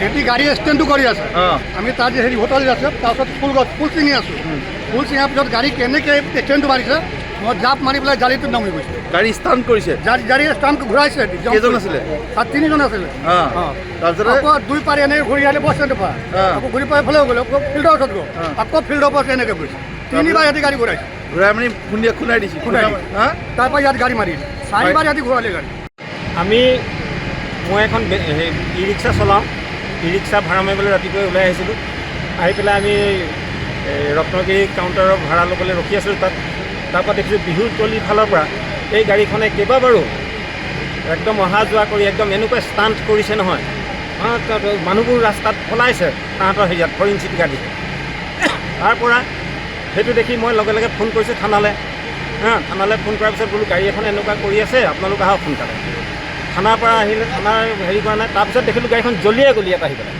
এটি গাড়ী ষ্টেণ্ডটো কৰি আছে আমি তাত হেৰি হোটেল আছে তাৰপিছত ফুল ছিঙি আছোঁ ফুল ছিঙাৰ পিছত গাড়ী কেনেকৈ ষ্টেণ্ডটো মাৰিছে মই জাপ মাৰি পেলাই জালিটোত নামি গৈছোঁ গাড়ী ষ্টাণ্ট কৰিছে গাড়ী ষ্টাণ্ট ঘূৰাইছে কেইজন আছিলে তাত 3জন আছিলে তাৰপিছত আকৌ দুই পাৰি এনেকৈ ঘূৰি আহিলে বাছ ষ্টেণ্ডৰ পৰা আকৌ ঘূৰি পাই ফালেও গ'লে ফিল্ডৰ ওচৰত গ'ল আকৌ ফিল্ডৰ পৰা এনেকৈ গৈছে 3বাৰ ইয়াতে গাড়ী ঘূৰাইছে ঘূৰাই মানে খুন্দাই দিছে তাৰপৰা ইয়াত গাড়ী মাৰিছে 4বাৰ ইয়াতে ঘূৰালে গাড়ী মই এখন ই ৰিক্সা চলাওঁ ই ৰিক্সা ভাড়া মাৰিবলৈ ৰাতিপুৱাই ওলাই আহিছিলোঁ আহি পেলাই আমি ৰত্নগিৰি কাউণ্টাৰৰ ভাড়া ল'বলৈ ৰখি আছিলোঁ তাৰপৰা দেখিছোঁ বিহুতলিৰ ফালৰ পৰা এই গাড়ীখনে কেইবাবাৰো একদম অহা যোৱা কৰি একদম এনেকুৱা ষ্টাণ্ট কৰিছে নহয় মানুহবোৰ ৰাস্তাত পলাইছে তাহাঁতৰ হেৰিয়াত ফৰিন চিটি গাড়ী তাৰপৰা সেইটো দেখি মই লগে লগে ফোন কৰিছোঁ থানালৈ থানালৈ ফোন কৰাৰ পিছত বোলো গাড়ী এখন এনেকুৱা কৰি আছে আপোনালোক আহক সোনকালে থানাৰ পৰা আহিলে থানাৰ হেৰি কৰা নাই তাৰপিছত দেখিলোঁ গাড়ীখন জ্বলিয়াই গলি ইয়াত আহি পেলাই